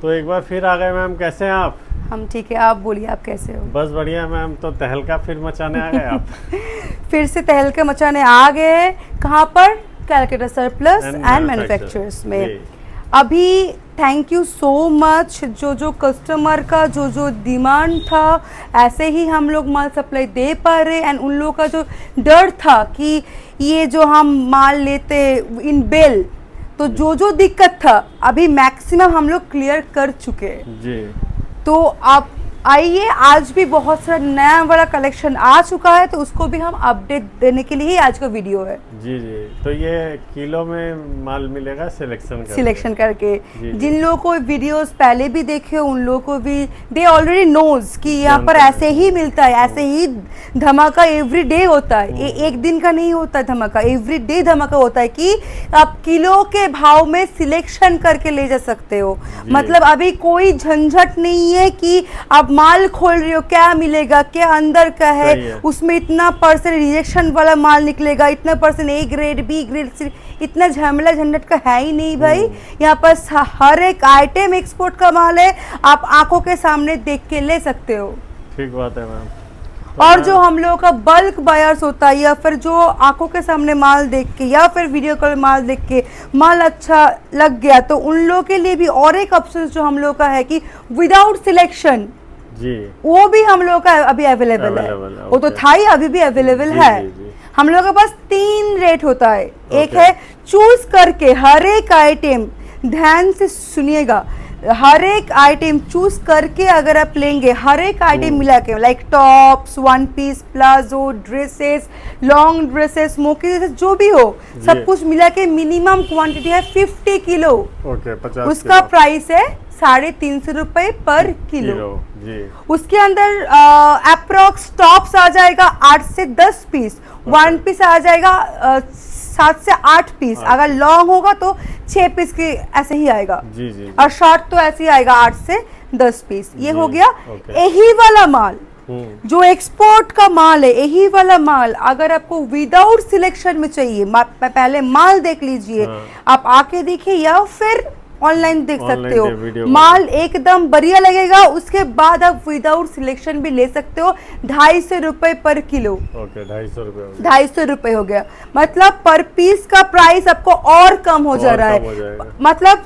तो एक बार फिर आ गए मैम, कैसे हैं आप? हम ठीक है, आप बोलिए, आप कैसे हो? बस बढ़िया मैम। तो तहलका फिर मचाने आ गए आप? फिर से तहलका मचाने आ गए। कहाँ पर? कैलकाटा सरप्लस एंड मैन्युफैक्चरर्स में। अभी थैंक यू सो मच, जो कस्टमर का जो डिमांड था ऐसे ही हम लोग माल सप्लाई दे पा रहे। एंड उन लोगों का जो डर था कि ये जो हम माल लेते इन बेल, तो जो दिक्कत था अभी मैक्सिमम हम लोग क्लियर कर चुके जी। तो आप आइए, आज भी बहुत सारा नया वाला कलेक्शन आ चुका है, तो उसको भी हम अपडेट देने के लिए ही आज का वीडियो है। जी जी। तो ये किलो में माल मिलेगा सिलेक्शन करके जी, जिन लोगों को वीडियोस पहले भी देखे उन लोगों को भी दे ऑलरेडी नोज कि यहाँ पर ऐसे ही मिलता है, ऐसे ही धमाका एवरी डे होता है। एक दिन का नहीं होता है धमाका, एवरी डे धमाका होता है कि आप किलो के भाव में सिलेक्शन करके ले जा सकते हो। मतलब अभी कोई झंझट नहीं है कि आप माल खोल रहे हो क्या मिलेगा, क्या अंदर का है, उसमें इतना % रिजेक्शन वाला माल निकलेगा, इतना % ए ग्रेड बी ग्रेड, इतना झमेला झंझट का है ही नहीं भाई। यहाँ पर हर एक आइटम एक्सपोर्ट का माल है, आप आंखों के सामने देख के ले सकते हो। ठीक बात है मैम। और जो हम लोगों का बल्क बायर्स होता है या फिर जो आंखों के सामने माल देख के या फिर वीडियो कॉल माल देख के माल अच्छा लग गया, तो उन लोगों के लिए भी और एक ऑप्शन जो हम लोग का है कि विदाउट सिलेक्शन जी, वो भी हम लोग का अभी अवेलेबल है। वो तो था ही, अभी भी अवेलेबल है। हम लोग के पास 3 रेट होता है। एक है चूज करके हर एक आइटम, ध्यान से सुनिएगा, हर एक आइटम चूज करके अगर आप लेंगे, हर एक आइटम मिला के like tops, one piece, palazzo, dresses, long dresses, smoky dresses, जो भी हो सब कुछ मिला के मिनिमम क्वांटिटी है 50 किलो। ओके, 50 उसका प्राइस है 350 रुपए पर किलो जी। उसके अंदर अप्रोक्स टॉप्स आ जाएगा 8 से 10 पीस, वन पीस आ जाएगा 7 से 8 पीस, अगर लॉन्ग होगा तो 6 पीस के ऐसे ही आएगा जी, जी। और शॉर्ट तो ऐसे ही आएगा 8 से 10 पीस। ये हो गया यही वाला माल जो एक्सपोर्ट का माल है। यही वाला माल अगर आपको विदाउट सिलेक्शन में चाहिए, पहले माल देख लीजिए, आप आके देखिए या फिर ऑनलाइन देख सकते हो, माल एकदम बढ़िया लगेगा। उसके बाद आप विदाउट सिलेक्शन भी ले सकते हो। 250 रुपए पर किलो। ओके, 250 रुपए हो गया। मतलब पर पीस का प्राइस आपको और कम हो जा रहा है। मतलब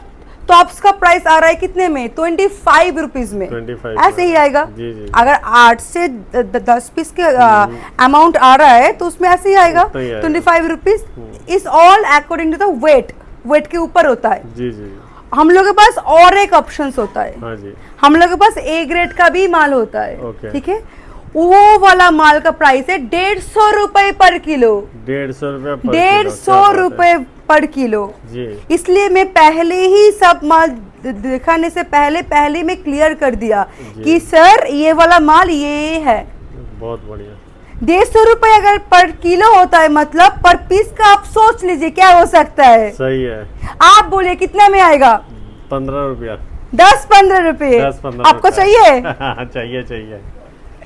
टॉप्स का प्राइस आ रहा है कितने में? 25 रुपीज में, 25 ऐसे ही आएगा। जी, जी। अगर 8 से 10 पीस के अमाउंट आ रहा है तो उसमें ऐसे ही आएगा 25 rupees. Is all according to the weight के ऊपर होता है। जी जी। हम लोग के पास और एक ऑप्शन होता है। हाँ जी। हम लोग के पास ए ग्रेड का भी माल होता है। ठीक है, वो वाला माल का प्राइस है 150 रुपए पर किलो। 150 रुपए पर किलो जी। इसलिए मैं पहले ही सब माल दिखाने से पहले में क्लियर कर दिया कि सर ये वाला माल ये है। बहुत बढ़िया। 150 रुपए अगर पर किलो होता है, मतलब पर पीस का आप सोच लीजिए क्या हो सकता है। सही है। आप बोलिए कितने में आएगा? 15 रुपया। 10-15 रुपए आपको चाहिए? चाहिए।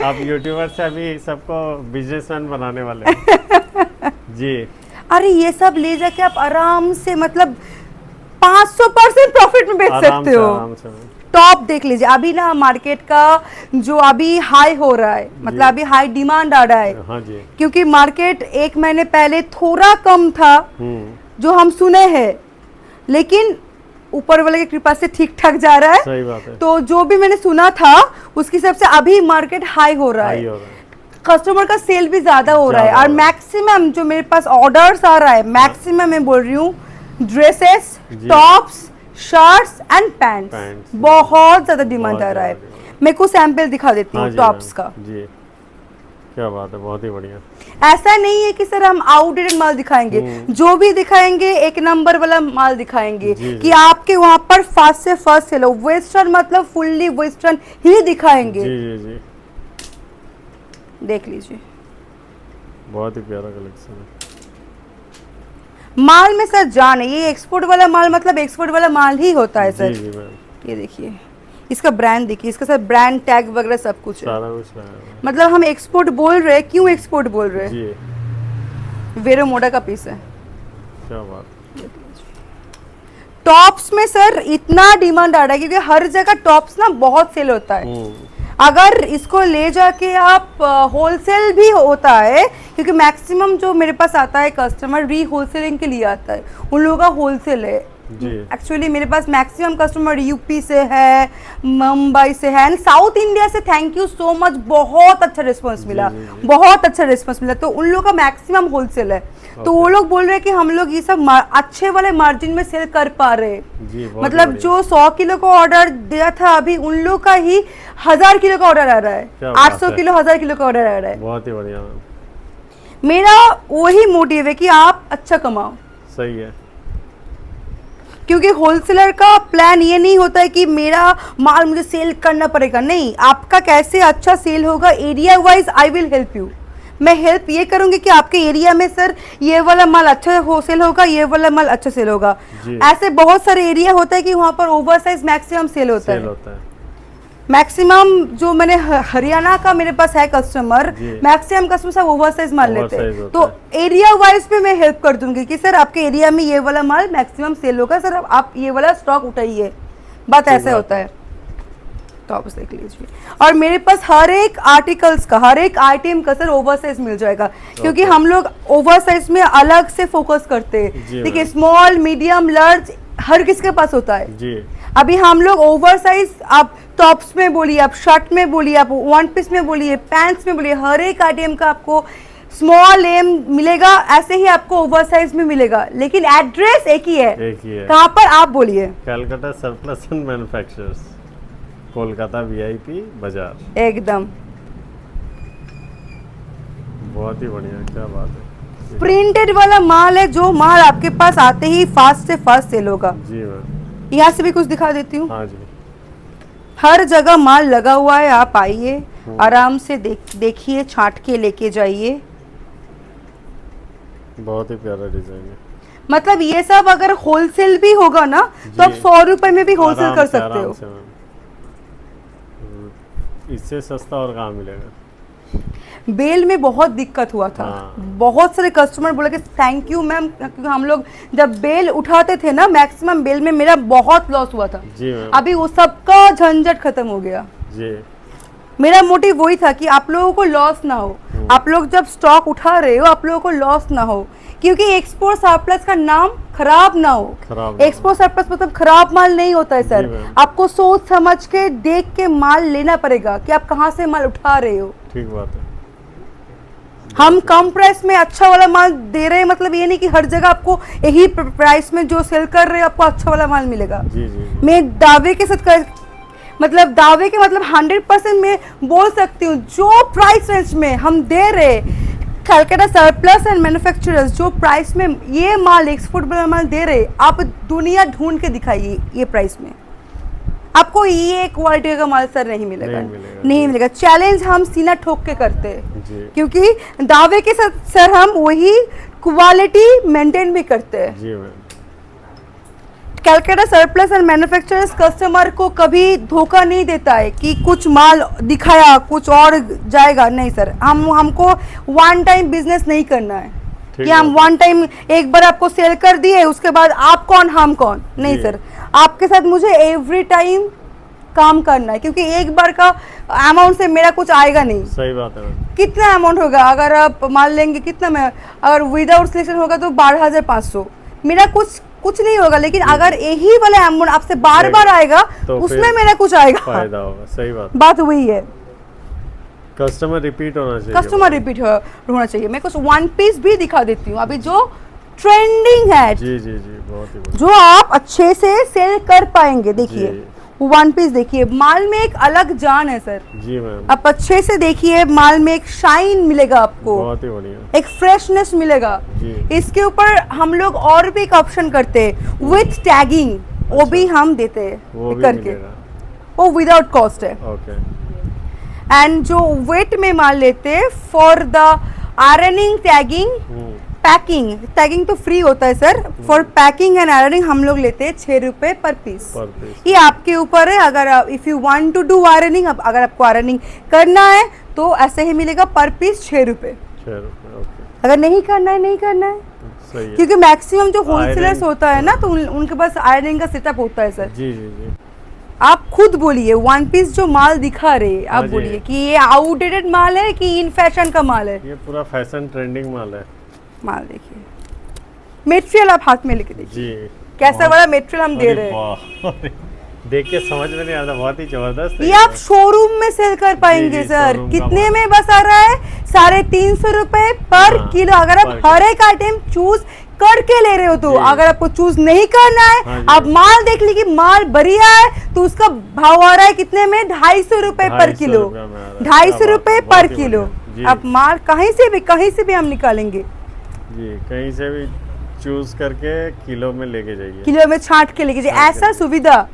आप यूट्यूबर से अभी सबको बिजनेसमैन बनाने वाले हैं। जी। अरे ये सब ले जाके आप आराम से मतलब 500% प्रॉफिट में बेच सकते हो। आराम से। टॉप देख लीजिए, अभी ना मार्केट का जो अभी हाई हो रहा है, मतलब अभी हाई डिमांड आ रहा है। हाँ जी। क्योंकि मार्केट 1 महीने पहले थोड़ा कम था जो हम सुने हैं, लेकिन ऊपर वाले की कृपा से ठीक ठाक जा रहा है। सही बात है। तो जो भी मैंने सुना था उसके हिसाब से अभी मार्केट हाई हो रहा है। कस्टमर का सेल भी ज्यादा हो रहा है। और मैक्सिमम जो मेरे पास ऑर्डर्स आ रहा है, मैक्सिमम मैं बोल रही हूँ dresses, tops, shirts and pants, बहुत ज्यादा डिमांड आ रहा है। मैं कुछ सैंपल दिखा देती हूँ टॉप्स का। जी, क्या बात है, बहुत ही बढ़िया। ऐसा नहीं है कि सर हम आउटडेटेड माल दिखाएंगे, जो भी दिखाएंगे एक नंबर वाला माल दिखाएंगे कि आपके वहां पर फास्ट से फर्स्ट सेल हो। वेस्टर्न मतलब फुल्ली वेस्टर्न ही दिखाएंगे। जी जी। देख लीजिए, बहुत ही प्यारा कलेक्शन है। माल में सर जान है, ये एक्सपोर्ट वाला माल मतलब एक्सपोर्ट वाला माल ही होता है सर। जी जी। ये देखिए, इसका ब्रांड देखिए, इसका सर ब्रांड टैग वगैरह सब कुछ है, सारा कुछ है। मतलब हम एक्सपोर्ट बोल रहे हैं। क्यों एक्सपोर्ट बोल रहे हैं? जी। वेरो मोडा का पीस है। क्या बात। टॉप्स में सर इतना डिमांड आ रहा है क्योंकि हर जगह टॉप्स ना बहुत सेल होता है। अगर इसको ले जाके आप होलसेल भी होता है, क्योंकि मैक्सिमम जो मेरे पास आता है कस्टमर री होलसेलिंग के लिए आता है, उन लोगों का होलसेल है। एक्चुअली मेरे पास मैक्सिमम कस्टमर यूपी से है, मुंबई से है, साउथ इंडिया से। थैंक यू सो मच, बहुत अच्छा रिस्पांस मिला, बहुत अच्छा रिस्पांस मिला। तो उन लोगों का मैक्सिमम होलसेल है। तो वो लोग बोल रहे हैं कि हम लोग ये सब अच्छे वाले मार्जिन में सेल कर पा रहे हैं। मतलब जो 100 किलो का ऑर्डर दिया था, अभी उन लोग का ही 1000 किलो का ऑर्डर आ रहा है, 800 किलो 1000 किलो का ऑर्डर आ रहा है। बहुत ही बढ़िया। मेरा वही मोटिव है कि आप अच्छा कमाओ। सही है, क्योंकि होलसेलर का प्लान ये नहीं होता है कि मेरा माल मुझे सेल करना पड़ेगा। नहीं, आपका कैसे अच्छा सेल होगा, area wise I will help you. मैं हेल्प ये करूंगी कि आपके एरिया में सर ये वाला माल अच्छा हो सेल होगा, ये वाला माल अच्छा सेल होगा। ऐसे बहुत सारे एरिया होता है कि वहाँ पर ओवर साइज मैक्सिमम सेल होता है। मैक्सिमम जो मैंने हरियाणा का मेरे पास है कस्टमर, मैक्सिमम कस्टमर सब ओवर साइज माल लेते हैं। तो एरिया वाइज पे मैं हेल्प कर दूंगी कि सर आपके एरिया में ये वाला माल मैक्सिमम सेल होगा, सर आप ये वाला स्टॉक उठाइए। बात ऐसे होता है। तो आप देख लीजिए। और मेरे पास हर एक आर्टिकल्स का, हर एक आइटम का सर ओवर साइज मिल जाएगा, क्योंकि हम लोग ओवर साइज में अलग से फोकस करते हैं। देखिए, स्मॉल, मीडियम, लार्ज हर किसके पास होता है जी। अभी हम लोग ओवर साइज, आप टॉप्स में बोलिए, आप शर्ट में बोलिए, आप वन पीस में बोलिए, पैंट्स में बोलिए, हर एक आइटम का आपको स्मॉल एम मिलेगा, ऐसे ही आपको ओवर साइज में मिलेगा। लेकिन एड्रेस एक ही है। कहाँ पर आप बोलिए? Calcutta surplus and manufacturers, Kolkata VIP बाजार। एकदम बहुत ही बढ़िया, क्या बात है। प्रिंटेड वाला माल है, जो माल आपके पास आते ही फास्ट से फास्ट सेल होगा जी मैम। यहाँ से भी कुछ दिखा देती हूँ। हाँ जी, हर जगह माल लगा हुआ है, आप आइए आराम से देखिए, छांट के लेके जाइए। बहुत ही प्यारा डिजाइन है। मतलब ये सब अगर होलसेल भी होगा ना, तो आप 100 रुपए में भी होलसेल कर सकते हो। इससे सस्ता और कहाँ मिलेगा। बेल में बहुत दिक्कत हुआ था। बहुत सारे कस्टमर बोले कि थैंक यू मैम, क्योंकि हम लोग जब बेल उठाते थे ना, मैक्सिमम बेल में मेरा बहुत लॉस हुआ था जी। अभी वो सबका झंझट खत्म हो गया जी। मेरा मोटिव वही था कि आप लोगों को लॉस ना हो। आप लोग जब स्टॉक उठा रहे हो, आप लोगों को लॉस ना हो, क्योंकि एक्सपोर्ट सरप्लस का नाम खराब ना हो। एक्सपोर्ट सरप्लस मतलब खराब माल नहीं होता है सर। आपको सोच समझ के, देख के माल लेना पड़ेगा कि आप कहाँ से माल उठा रहे हो। ठीक बात है। हम कम प्राइस में अच्छा वाला माल दे रहे हैं, मतलब ये नहीं कि हर जगह आपको यही प्राइस में जो सेल कर रहे हो आपको अच्छा वाला माल मिलेगा। जी जी। मैं दावे के साथ दावे के मतलब 100% में बोल सकती हूँ, जो प्राइस रेंज में हम दे रहे कलकत्ता सरप्लस एंड मैन्युफैक्चरर्स, जो प्राइस में ये माल एक्सपोर्ट वाला माल दे रहे, आप दुनिया ढूंढ के दिखाइए ये प्राइस में, आपको ये क्वालिटी का माल सर नहीं मिलेगा, नहीं मिलेगा। चैलेंज हम सीना ठोक के करते हैं, क्योंकि दावे के साथ सर हम वही क्वालिटी मेंटेन भी करते हैं जी। Calcutta surplus and manufacturers customer को कभी धोखा नहीं देता है कि कुछ माल दिखाया कुछ और जाएगा। नहीं सर, हमको वन टाइम बिजनेस नहीं करना है कि हम वन टाइम एक बार आपको सेल कर दिए, उसके बाद आप कौन हम कौन। नहीं सर, आपके साथ मुझे एवरी टाइम काम करना है, क्योंकि एक बार का अमाउंट से मेरा कुछ आएगा नहीं। सही बात है। कितना अमाउंट होगा अगर आप माल लेंगे, कितना में अगर विदाउट सिलेक्शन होगा तो 12,500, मेरा कुछ नहीं होगा। लेकिन अगर यही वाला अमाउंट आपसे बार बार आएगा तो उसमें मेरा कुछ आएगा, फायदा होगा। सही बात वही है। कस्टमर रिपीट होना चाहिए, कस्टमर रिपीट होना चाहिए। मैं कुछ वन पीस भी दिखा देती हूँ अभी जो ट्रेंडिंग है जी जी जी, बहुत ही जो आप अच्छे से सेल कर पाएंगे। देखिए वन पीस, देखिए माल में एक अलग जान है सर जी मैम। आप अच्छे से देखिए, माल में एक शाइन मिलेगा आपको, बहुत ही बढ़िया, एक फ्रेशनेस मिलेगा जी। इसके ऊपर हम लोग और भी एक ऑप्शन करते हैं विथ टैगिंग, वो भी हम देते हैं करके, वो विदाउट कॉस्ट है। ओके। एंड जो वेट में माल लेते हैं फॉर द आयरनिंग, टैगिंग तो फ्री होता है sir. For packing and ironing हम लोग लेते हैं 6 रुपए पर पीस। ये आपके ऊपर है, अगर आप if you want to do ironing, अगर आपको आयरनिंग करना है तो ऐसे ही मिलेगा पर पीस 6 रुपए। अगर नहीं करना है नहीं करना है। सही है। क्योंकि मैक्सिमम जो होलसेलर्स Iron- होता है ना तो उनके पास आयरन का सेटअप होता है सर। जी जी जी। आप खुद बोलिए, वन पीस जो माल दिखा रहे आप हाँ जी। बोलिए कि ये आउटडेटेड माल है कि इन फैशन का माल है। ये पूरा फैशन ट्रेंडिंग माल है माल देखिए, मटेरियल आप हाथ में लेके देखिए जी। कैसा वाला मटेरियल हम दे अरे रहे हैं। वाह, देख के समझ में नहीं आता, बहुत ही जबरदस्त है ये आप शोरूम में सेल कर पाएंगे जी, सर। शोरूम का कितने माल। में बस आ रहा है? 350 रुपए पर हाँ, किलो। अगर आप पर हर एक आइटम चूज करके ले रहे हो तो, जी। अगर आपको चूज नहीं करना है, हाँ जी। आप माल देख लीजिए माल बढ़िया है तो उसका भाव आ रहा है कितने में? 250 रुपए पर 250 किलो। रुपये में आ रहा है। 250 क्या बात रुपए है, पर बहुत ही किलो। बढ़िया। जी। आप माल कहीं से भी हम निकालेंगे, जी, कहीं से भी चूज करके किलो में लेके जाइए। किलो में छांट के लेके जाइए। छांट के ऐसा लेके। सुविधा,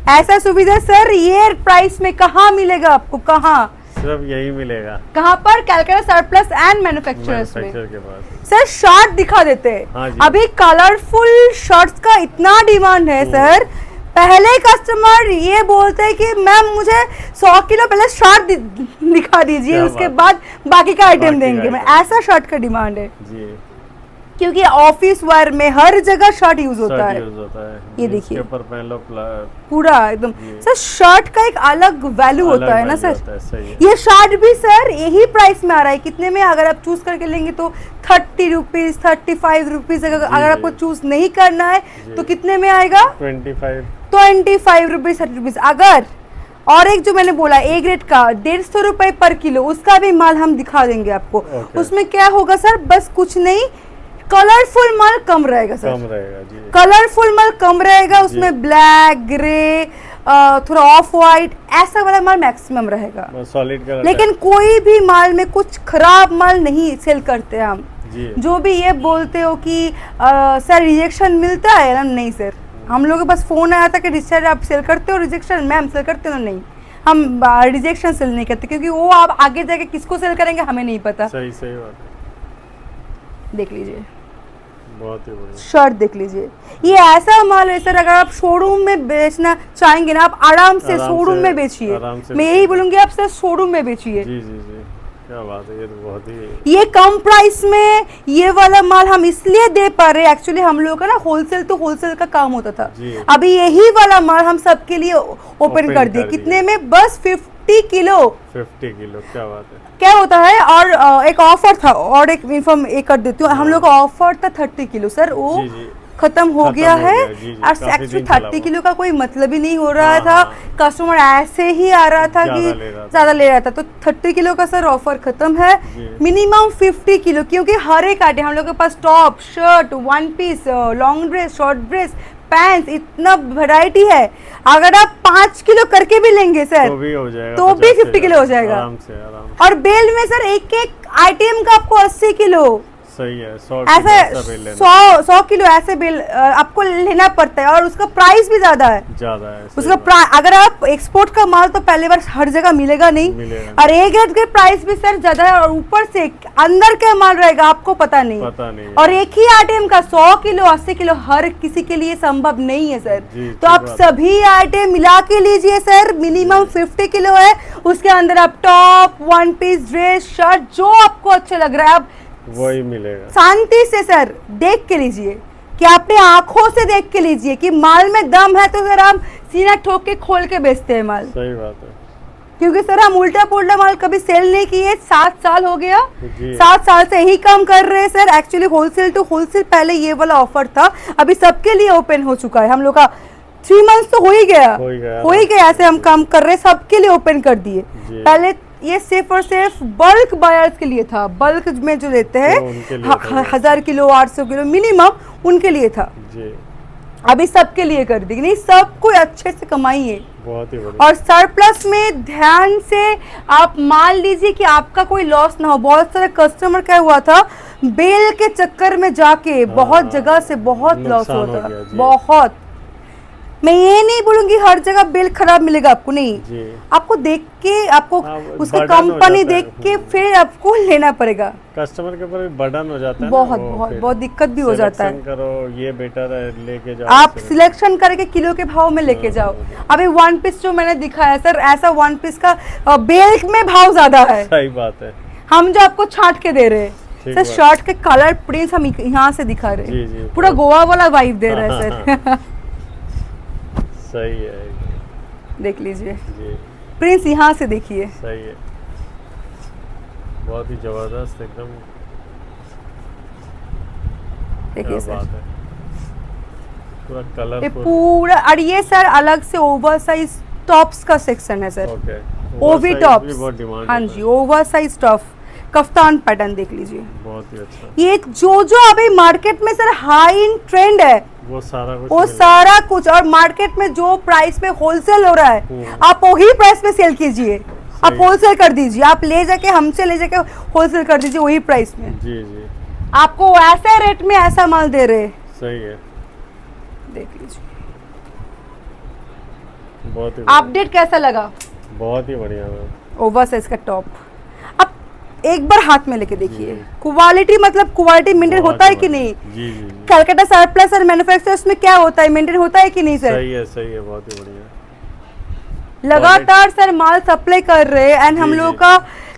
ऐसा सुविधा सर ये प्राइस में कहाँ मिलेगा आपको? कहाँ सिर्फ यही मिलेगा कहाँ पर? कैलकाटा सरप्लस एंड मैन्युफैक्चरर्स में। मैन्युफैक्चर के पास। सर शर्ट दिखा देते हैं। हाँ जी। अभी कलरफुल शर्ट्स का इतना डिमांड है सर। पहले कस्टमर ये बोलते हैं कि मैम मुझे 100 किलो पहले शर्ट दिखा दीजिए, क्या उसके बात। बाद बाकी का आइटम बाकी देंगे। मैं आइटम। ऐसा शर्ट का डिमांड है जी। क्योंकि ऑफिस वेयर में हर जगह शर्ट यूज होता शर्ट है। यूज होता है। ये जीन्स देखिए। के ऊपर पहन लो पूरा एकदम जी। सर शर्ट का एक अलग वैल्यू अलग होता है ना value सर। होता है, सही है। ये शर्ट भी सर यही प्राइस में आ रहा है। कितने में? अगर आप चूज करके लेंगे तो 30 रुपीज, 35 रुपीज। अगर जी, आपको चूज नहीं करना है जी। तो कितने में आएगा? 25 रुपीज, 30 रुपीज। अगर और एक जो मैंने बोला ए ग्रेड का 150 रुपए पर किलो, उसका भी माल हम दिखा देंगे आपको। ओके। उसमें क्या होगा सर? बस कुछ नहीं, कलरफुल माल कम रहेगा सर। कम रहेगा जी। कलरफुल माल कम रहेगा, जी। उसमें ब्लैक, ग्रे, थोड़ा ऑफ वाइट ऐसा वाला माल मैक्सिमम रहेगा। सॉलिड का लेकिन कोई भी माल में कुछ खराब माल नहीं सेल करते हम। जी। जो भी ये बोलते हो कि सर रिजेक्शन मिलता है ना, नहीं सर। हम लोग के पास फोन आया था कि डिस्चार्ज आप सेल करते हो, रिजेक्शन मैम सेल करते हो? नहीं, हम रिजेक्शन सेल नहीं करते क्योंकि वो आप आगे जाके किसको सेल करेंगे हमें नहीं पता। सही सही बात है। देख लीजिए बहुत ही बढ़िया। शर्ट देख लीजिए, ये ऐसा माल है सर। अगर आप शोरूम में बेचना चाहेंगे ना, आप आराम से आराम शोरूम से- में बेचिए। आराम से मैं यही बेचिए। बोलूंगी आप सर शोरूम में बेचिए। जी जी जी, क्या बात है, ये तो बहुत ही ये कम प्राइस में ये वाला माल हम इसलिए दे पा रहे हैं, एक्चुअली हम लोग का ना होलसेल तो होलसेल का काम होता था। जी। अभी यही वाला माल हम सबके लिए ओपन ओपन कर दिए। कर कितने दिया। में? बस 50 किलो। 50 किलो, क्या बात है। क्या होता है? और एक ऑफर था, और एक इन्फॉर्म एक कर देती हूँ। हम लोग का ऑफर था 30 किलो सर, वो जी जी। खत्म हो गया है। जी, जी, काफी एक्चुअली दिन चला 30 वो। किलो का कोई मतलब ही नहीं हो रहा हाँ, था। हाँ। कस्टमर ऐसे ही आ रहा था कि ज्यादा ले रहा था। ज्यादा ले रहा था, तो 30 किलो का सर ऑफर खत्म है। जी। मिनिमम 50 किलो, क्योंकि हर एक आइटम हम लोग के पास top, shirt, one piece, long dress, short dress, pants, इतना वैरायटी है। अगर आप 5 किलो करके भी लेंगे सर तो भी हो जाएगा, तो भी 50 50 किलो हो जाएगा। आराम से आराम से। और बेल में सर एक एक आइटम का आपको 80 किलो सही है। 100 ऐसे 100 किलो ऐसे बिल आपको लेना पड़ता है, और उसका प्राइस भी ज्यादा है। ज्यादा है, सही उसका बात। अगर आप एक्सपोर्ट का माल तो पहली बार हर जगह मिलेगा नहीं, मिलेगा। और ए ग्रेड के प्राइस भी सर ज्यादा है, और ऊपर से अंदर का माल रहेगा आपको पता नहीं। पता नहीं है। और एक ही आइटम का 100 किलो 80 किलो हर किसी के लिए संभव नहीं है सर। जी, तो ठीक आप बात है। सभी आइटम मिला के लीजिए सर। मिनिमम 50 किलो है, उसके अंदर आप top, one piece, dress, shirt जो आपको अच्छा लग रहा है आप वही मिलेगा। शांति से सर देख के लीजिए, कि अपने आंखों से देख के लीजिए कि माल में दम है, तो सर हम सीना ठोक के खोल के बेचते हैं माल। सही बात है। क्योंकि सर हम उल्टा पुल्टा माल कभी सेल नहीं किए। 7 साल हो गया, जी। 7 साल से यही काम कर रहे हैं sir. Actually wholesale to wholesale पहले ये वाला ऑफर था, अभी सबके लिए ओपन हो चुका है। हम लोग का 3 मंथ्स तो हो ही गया ऐसे हम काम कर रहे हैं, सबके लिए ओपन कर दिए। जी। पहले ये सिर्फ और सिर्फ बल्क बायर्स के लिए था, बल्क में जो लेते हैं तो उनके लिए था। 1000 किलो 800 किलो मिनिमम, उनके लिए था। जी, अभी सबके लिए कर दी। नहीं, सबको अच्छे से कमाइए। बहुत ही बढ़िया। और सरप्लस में ध्यान से आप मान लीजिए कि आपका कोई लॉस ना हो। बहुत सारे कस्टमर क्या हुआ था, बेल के चक्कर में जाके बहुत जगह से बहुत लॉस नुकसान हुआ हो था, गया, जी। बहुत। मैं ये नहीं बोलूंगी हर जगह बेल खराब मिलेगा आपको, नहीं। जी। आपको देख के, आपको हाँ, उसका burden हो कंपनी जाता है। देख के फिर आपको लेना पड़ेगा। कस्टमर के ऊपर भी बर्डन हो जाता है ना, बहुत वो बहुत फिर बहुत दिक्कत भी हो जाता है। selection करो, ये बेटर है, लेके जाओ। आप select- सिलेक्शन करके किलो के भाव में लेके जाओ। अभी वन पीस जो मैंने दिखाया सर, ऐसा वन पीस का बेल में भाव ज्यादा है, सही बात है। हम जो आपको छांट के दे रहे हैं। ठीक सर बात। शर्ट के कलर प्रिंट्स हम यहाँ से दिखा रहे जी, हैं, जी, पूरा बहुत- गोवा वाला वाइब दे रहा है सर। सही है देख लीजिए जी, प्रिंट्स यहाँ से देखिए, सही है, बहुत ही जबरदस्त एकदम, देखिए क्या सर बात है, पूरा ये कलरफुल। पूरा। और ये सर अलग से ओवर साइज टॉप्स का सेक्शन है सर, ओके, ओवी oversize टॉप्स, भी बहुत डिमांड हाँ होता जी है। Over size top kaftan pattern देख लीजिए। बहुत ही अच्छा, ये जो अभी मार्केट में सर हाई इन ट्रेंड है वो सारा कुछ वो मिल सारा कुछ, और मार्केट में जो प्राइस पे होलसेल हो रहा है आप वही प्राइस पे सेल कीजिए, आप सही। होलसेल कर दीजिए, आप ले जाके हमसे ले जाके होलसेल कर दीजिए वही प्राइस में, जाएगा। जी जी, आपको ऐसे रेट में ऐसा माल दे रहे, सही है, देख लीजिए। बहुत ही बढ़िया, अपडेट कैसा लगा? बहुत ही बढ़िया मैम। ओवर साइज का टॉप, अब एक बार हाथ में लेके देखिए, जी। क्वालिटी मतलब क्वालिटी मेंटेन बहुत होता है ही कि बढ़िया। नहीं? जी जी जी, कलकत्ता सरप्लस और मैन्युफैक्चरर्स में क्या होता है, मेंटेन होता है कि नहीं सर? सही है, बहुत ही बढ़िया। लगातार सर माल सप्लाई कर रहे हैं एंड हम जी, लोगों जी। का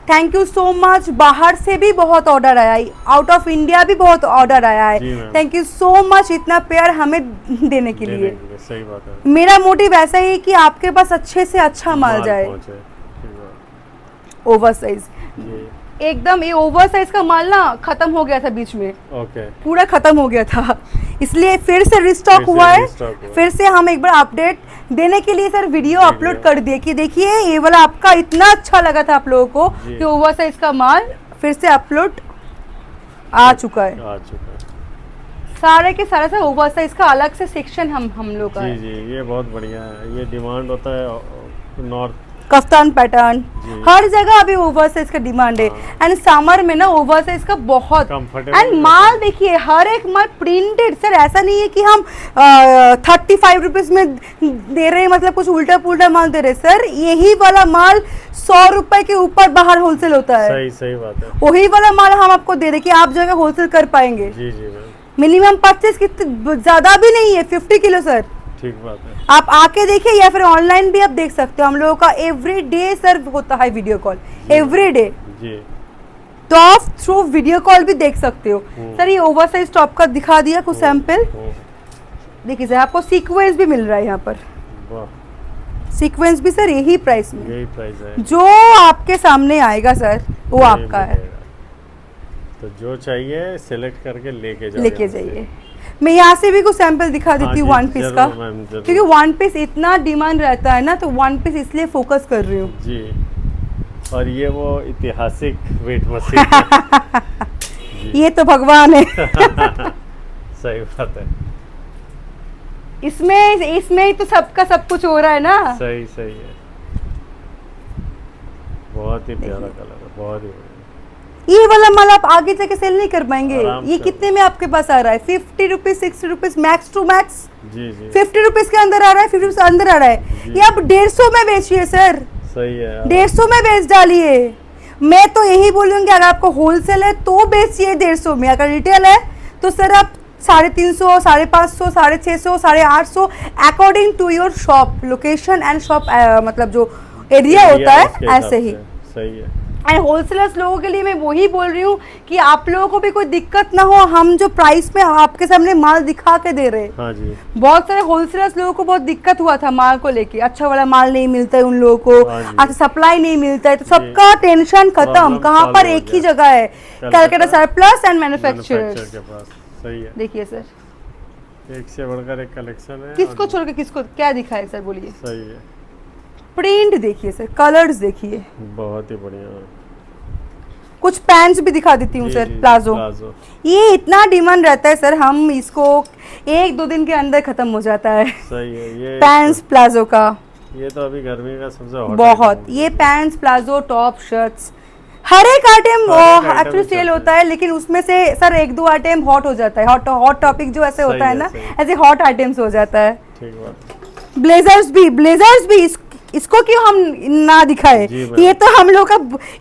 थैंक यू सो मच। बाहर से भी बहुत ऑर्डर आया है, आउट ऑफ इंडिया भी बहुत ऑर्डर आया जी है, ma'am. Thank you so much इतना प्यार हमें देने के देने लिए। के लिए, सही बात है, मेरा मोटिव ऐसा ही है कि आपके पास अच्छे से अच्छा माल जाए। पहुंचे, ठीक बात। ओवर साइज जी, एकदम, ये ओवर साइज का माल ना खत्म हो गया था बीच में, ओके, पूरा खत्म हो गया था, इसलिए फिर से रिस्टॉक फिर से हुआ है। restock हुआ है। फिर से हम एक बार अपडेट देने के लिए सर वीडियो अपलोड कर दिए कि देखिए ये वाला आपका इतना अच्छा लगा था आप लोगों को जी। कि ओवर साइज का माल फिर से अपलोड आ चुका है। आ चुका है। सारे के सारे से ओवर साइज का अलग से सेक्शन हम लोग का जी है। जी, ये बहुत बढ़िया है, ये डिमांड होता है नॉर्थ। कफ्तान पैटर्न जी। हर जगह अभी ओवर साइज का डिमांड है हाँ। एंड समर में ना ओवर साइज का बहुत Comfortable एंड भी माल होता देखिए हर एक माल प्रिंटेड सर, ऐसा नहीं है कि हम 35 रुपीज में दे रहे हैं, मतलब कुछ उल्टा पुल्टा माल दे रहे हैं सर। यही वाला माल 100 रुपए के ऊपर बाहर होलसेल होता है, सही बात है, वही वाला माल हम आपको दे रहे हैं कि आप जगह होलसेल कर पाएंगे। जी जी मैम, मिनिमम परचेज कितने ज्यादा भी नहीं है, 50 किलो सर। ठीक बात है, आप आके देखिए या फिर ऑनलाइन भी आप देख सकते हो, हम लोगों का एवरी डे सर होता है वीडियो कॉल, एवरी डे, जी तो आप थ्रू वीडियो कॉल भी देख सकते हो। हम्म। सर ये ओवर साइज टॉप का दिखा दिया कुछ सैंपल, ओ, देखिए सर आपको सीक्वेंस भी मिल रहा है यहाँ पर, वाह, सीक्वेंस भी सर यही प्राइस में, यही प्राइस है, जो आपके सामने आएगा सर वो यही आपका है, मिलेगा। तो जो चाहिए सिलेक्ट करके लेके जाओ, लेके यहाँ से। जाइए। मैं यहाँ से भी कुछ सैंपल दिखा हाँ देती हूँ जी, वन पीस जरूर का, मैम, जरूर। क्योंकि वन पीस इतना डिमांड रहता है ना, तो वन पीस इसलिए फोकस कर रही हूँ। जी, और ये वो ऐतिहासिक वेट मशीन है। जी, ये तो भगवान है। सही बात है, इसमें ही तो सबका सब कुछ हो रहा है ना। सही है, बहुत ही प्यारा कलर है, बहुत ही बढ़िया। ये वाला माल आप आगे जाके सेल नहीं कर पाएंगे। आराम ये से। कितने में आपके पास आ रहा है? 50 rupees, 60 rupees, max to max जी जी, 50 रुपीज के अंदर आ रहा है, 50 रुपीज अंदर आ रहा है। जी। ये आप 150 में बेचिए सर, सही है, 150 में बेच डालिए। मैं तो यही बोलूंगी अगर आपको होलसेल है तो बेचिए 150 में, अगर रिटेल है तो सर आप 350, 550, 650, 850 according to your shop location and shop मतलब जो एरिया होता है उसके हिसाब ऐसे ही। से, सही है, एंड होलसेलर्स लोगों के लिए मैं वही बोल रही हूँ कि आप लोगों को भी कोई दिक्कत ना हो, हम जो प्राइस में आपके सामने माल दिखा के दे रहे हैं। हाँ जी, बहुत सारे होलसेलर्स लोगों को बहुत दिक्कत हुआ था माल को लेके, अच्छा वाला माल नहीं मिलता है उन लोगों को, हाँ जी। अच्छा सप्लाई नहीं मिलता है, तो सबका टेंशन खत्म। Problem कहाँ solve पर हो एक ही गया। जगह है, Calcutta Calcutta surplus and manufacturer manufacturers. के पास, सही है, देखिए सर एक से बढ़कर एक कलेक्शन है, किसको और छोड़ के किसको क्या दिखाए सर, बोलिए। सही है, प्रिंट देखिए सर, कलर्स देखिए, बहुत ही बढ़िया, कुछ पैंट्स भी दिखा देती हूँ जी, सर, जी, प्लाजो। प्लाजो, ये इतना डिमांड रहता है सर, हम इसको 1-2 दिन के अंदर खत्म हो जाता है। सही है, ये पैंट्स प्लाजो का ये तो अभी गर्मी का सबसे hot बहुत, item है। ये पैंट्स प्लाजो टॉप शर्ट्स हर एक आइटम हर एक एक्चुअली item सेल चलता होता है, लेकिन उसमें से सर 1-2 आइटम हॉट हो जाता है, हॉट टॉपिक जो ऐसे होता है है, ना, सही है। ऐसे हॉट आइटम्स हो जाता है। ठीक बात, ब्लेजर्स भी इसको क्यों हम ना दिखाए? जी मैम। ये तो हम लोग का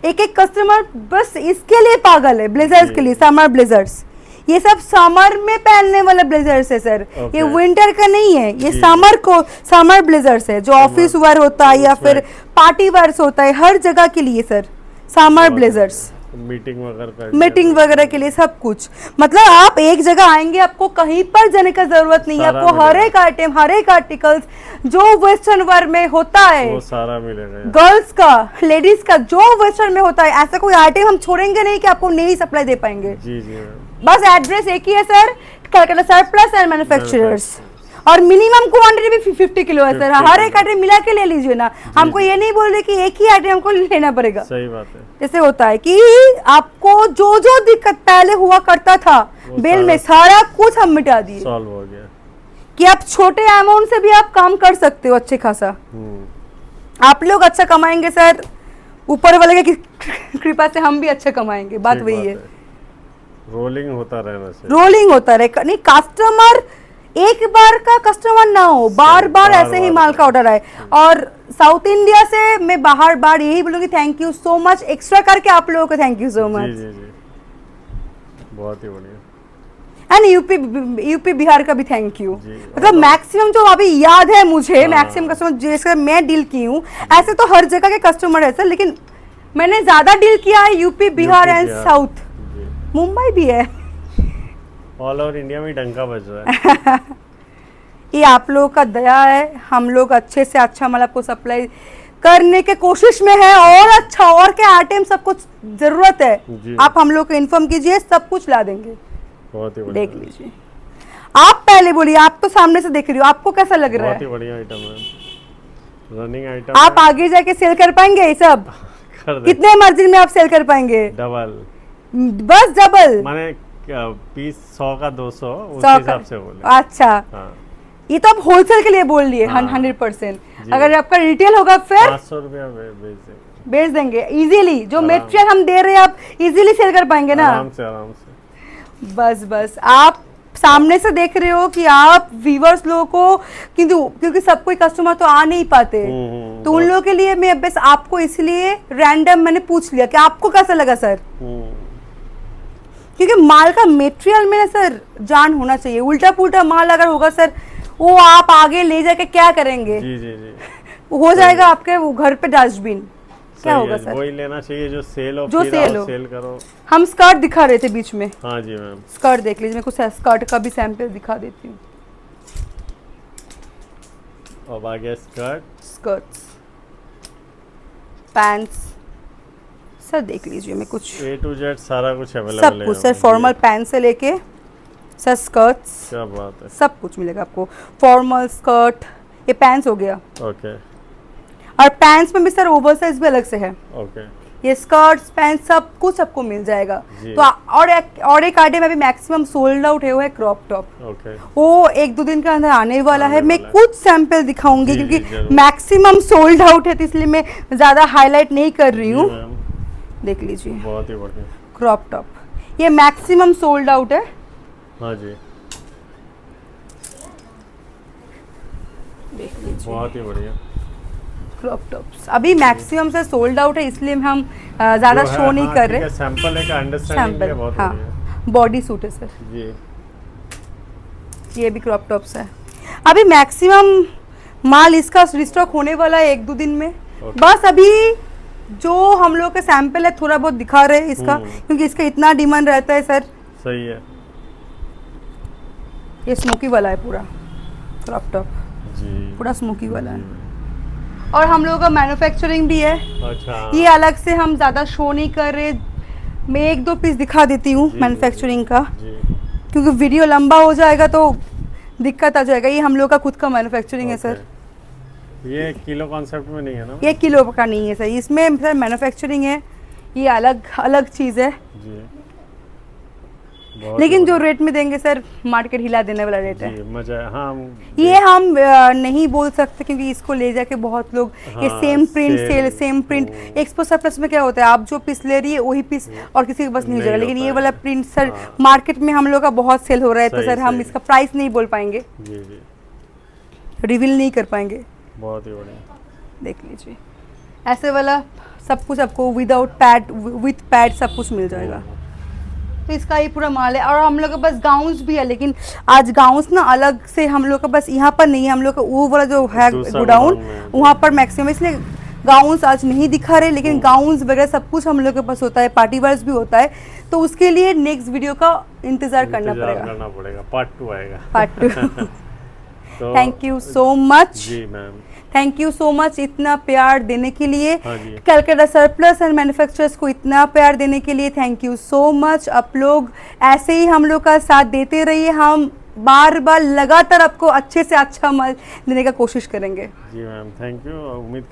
एक कस्टमर बस इसके लिए पागल है, ब्लेजर्स जी। के लिए, समर ब्लेजर्स। ये सब समर में पहनने वाला ब्लेजर्स है सर, ये ओके। विंटर का नहीं है, ये जी। समर ब्लेजर्स है जो ऑफिस वेयर होता है या उसमें- फिर पार्टी वेयर्स होता है, हर जगह के लिए सर समर बहुत ब्लेजर्स। मीटिंग वगैरह कर मीटिंग वगैरह के लिए सब कुछ, मतलब आप एक जगह आएंगे, आपको कहीं पर जाने का जरूरत नहीं है, सारा आपको हर मिलेगा। एक आइटम, हर एक आर्टिकल्स जो वेस्टर्न वेयर में होता है, वो सारा मिलेगा यहाँ। गर्ल्स का, लेडीज का, जो वेस्टर्न में होता है, ऐसा कोई आइटम हम छोड़ेंगे नहीं कि आपको नहीं सप्लाई दे पाएंगे। जी जी मैम। बस एड्रेस एक ही है sir, Calcutta surplus and manufacturers, और मिनिमम क्वांटिटी भी 50 किलो है सर, 50 हर एक आइटम मिला के ले लीजिए ना, हमको ये नहीं बोल रहे कि एक ही आइटम हमको लेना पड़ेगा। सही बात है। जैसे होता है कि आपको जो जो दिक्कत पहले हुआ करता था वो बिल में, सारा कुछ हम मिटा दिए, सॉल्व हो गया। कि आप छोटे अमाउंट से भी आप काम कर सकते हो अच्छे खासा। आप लोग अच्छा कमाएंगे सर, ऊपर वाले की कृपा से हम भी अच्छा कमाएंगे, बात ठीक वही है। रोलिंग होता रहना चाहिए। रोलिंग होता रहे, नहीं कस्टमर एक बार का कस्टमर ना हो, बार बार ऐसे ही माल का ऑर्डर आए। और साउथ इंडिया से मैं बार बार यही बोलूंगी, thank you so much, extra करके आप लोगों को थैंक यू सो जी मच। जी जी, बहुत ही बढ़िया। एंड यूपी बिहार का भी थैंक यू। जी, मतलब मैक्सिमम जो अभी याद है मुझे, हाँ। मैक्सिमम कस्टमर जिसका मैं डील की हूँ, ऐसे तो हर जगह के कस्टमर है सर, लेकिन मैंने ज्यादा डील किया है यूपी बिहार एंड साउथ, जी, मुंबई भी है। ऑल ओवर इंडिया में डंका बज रहा है। ये आप लोगों का दया है, हम लोग अच्छे से अच्छा माल आपको सप्लाई करने के कोशिश में है, और अच्छा और क्या आइटम सब कुछ जरूरत है, जी। आप हम लोग को इन्फॉर्म कीजिए, सब कुछ ला देंगे। बहुत ही बढ़िया। देख लीजिए, आप पहले बोलिए, आप तो सामने से देख रही हो, आपको कैसा लग रहा बहुत ही है? बढ़िया आइटम है, रनिंग आइटम। आप आगे जाके सेल कर पाएंगे ये सब? कर दे कितने मार्जिन में आप सेल कर पाएंगे? डबल, बस डबल। माने पीस 100 का 200 उस 100 हिसाब का। से बोले। अच्छा, हाँ, ये तो आप होलसेल के लिए बोल लिए। हाँ। 100%। जी। अगर आपका रिटेल होगा फिर 500 रुपया बेच देंगे बेच देंगे इजीली, जो आराम। मटेरियल हम दे रहे हैं आप इजीली सेल कर पाएंगे ना। आराम से आराम से। बस बस आप सामने से देख रहे हो कि आप व्यूवर्स लोगों को, क्योंकि सब कोई कस्टमर तो आ नहीं पाते, तो उन लोगों के लिए मैं बस आपको इसलिए रैंडम मैंने पूछ लिया कि आपको कैसा लगा सर, क्योंकि माल का मटेरियल में ना सर जान होना चाहिए। उल्टा पुल्टा माल अगर होगा सर, वो आप आगे ले जाके क्या करेंगे? जी जी जी, हो जाएगा आपके वो घर पे डस्टबिन, क्या सही होगा है, सर? वही लेना चाहिए जो सेल हो, जो फिर सेल आओ, हो। सेल करो। हम स्कर्ट दिखा रहे थे बीच में, हाँ जी मैम। स्कर्ट देख लीजिए, मैं कुछ स्कर्ट का भी सैंपल दिखा देती हूँ। अब आ गया स्कर्ट, स्कर्ट्स, पैंट्स, सर देख लीजिए, मैं कुछ A to Z सारा कुछ अवेलेबल सब कुछ सर, फॉर्मल पैंट से लेके सर स्कर्ट्स, क्या बात है। सब कुछ मिलेगा आपको। फॉर्मल स्कर्ट, ये पैंट्स हो गया, ओके और पैंट्स में भी सर ओवर साइज भी अलग से है। ओके, ये स्कर्ट्स पैंट सब कुछ आपको मिल जाएगा। जी। तो और एक आइटम अभी मैक्सिमम सोल्ड आउट है, वो है क्रॉप टॉप। ओके, वो 1-2 दिन के अंदर आने वाला है। आने मैं वाला है। कुछ सैंपल दिखाऊंगी, जी, जी, क्योंकि जरूर। मैक्सिमम सोल्ड आउट है, तो इसलिए मैं ज्यादा हाईलाइट नहीं कर रही जी हूँ। मैम, देख लीजिए, बहुत ही बढ़िया। क्रॉप टॉप, ये मैक्सिमम सोल्ड आउट है। हाँ जी, देख लीजिए, बहुत ही बढ़िया। क्रॉप टॉप्स अभी मैक्सिमम से सोल्ड आउट है, इसलिए हम ज्यादा जो है, शो नहीं हाँ, कर ठीक रहे। है, सैंपल एक अंडरस्टैंडिंग है, सैंपल, बहुत हाँ, बढ़िया। बॉडी सूट है सर, जी, ये भी क्रॉप टॉप्स है। अभी मैक्सिमम माल इसका रिस्टॉक होने वाला है 1-2 दिन में। ओके। बस अभी जो हम लोग का सैंपल है थोड़ा बहुत दिखा रहे हैं इसका, क्योंकि इसका इतना डिमांड रहता है सर। सही है। ये स्मोकी वाला है पूरा क्रॉप टॉप, जी, पूरा स्मोकी वाला है, और हम लोगों का मैन्युफैक्चरिंग भी है। अच्छा, ये अलग से हम ज़्यादा शो नहीं कर रहे, मैं 1-2 पीस दिखा देती हूँ जी, मैन्युफैक्चरिंग का, जी, क्योंकि वीडियो लंबा हो जाएगा तो दिक्कत आ जाएगा। ये हम लोग का खुद का मैन्युफैक्चरिंग है सर। ओके। ये किलो कॉन्सेप्ट में नहीं है ना? ये किलो का नहीं है सर, इसमें सर मैन्युफैक्चरिंग है, ये अलग अलग चीज़ है। जी, बहुत लेकिन जो बढ़िया। रेट में देंगे सर, मार्केट हिला देने वाला रेट है। जी, मजा है। हाँ, ये हम नहीं बोल सकते, क्योंकि इसको ले जाके बहुत लोग ये हाँ, सेम प्रिंट सेम वो- प्रिंट एक्सपो सरप्लस में क्या होता है, आप जो पीस ले रही है वही पीस और किसी के पास नहीं हो नहीं जाएगा। लेकिन होता ये है। वाला प्रिंट सर हाँ। मार्केट में हम लोग का बहुत सेल हो रहा है, तो सही, सर हम सही। इसका प्राइस नहीं बोल पाएंगे, जी जी, रिवील नहीं कर पाएंगे। बहुत ही बढ़िया। देख लीजिए, ऐसे वाला सब कुछ आपको विदाउट पैड विथ पैड सब कुछ मिल जाएगा। तो इसका ये पूरा माल है, और हम लोग के पास गाउन्स भी है, लेकिन आज गाउन्स ना अलग से हम लोग के पास यहाँ पर नहीं है। हम लोग का वो वाला जो है दूसरा गोडाउन, गोडाउन में है। वहाँ पर मैक्सिमम, इसलिए गाउन्स आज नहीं दिखा रहे, लेकिन गाउन्स वगैरह सब कुछ हम लोग के पास होता है, पार्टी वेयर्स भी होता है। तो उसके लिए नेक्स्ट वीडियो का इंतजार करना पड़ेगा, पार्ट 2 आएगा। पार्ट 2। तो थैंक यू सो मच। जी ma'am, thank you so much इतना प्यार देने के लिए, हाँ जी। कलकत्ता सरप्लस एंड मैन्युफैक्चरर्स को इतना प्यार देने के लिए थैंक यू सो मच। आप लोग ऐसे ही हम लोग का साथ देते रहिए, हम बार बार लगातार आपको अच्छे से अच्छा माल देने का कोशिश करेंगे। जी मैम, थैंक यू। उम्मीद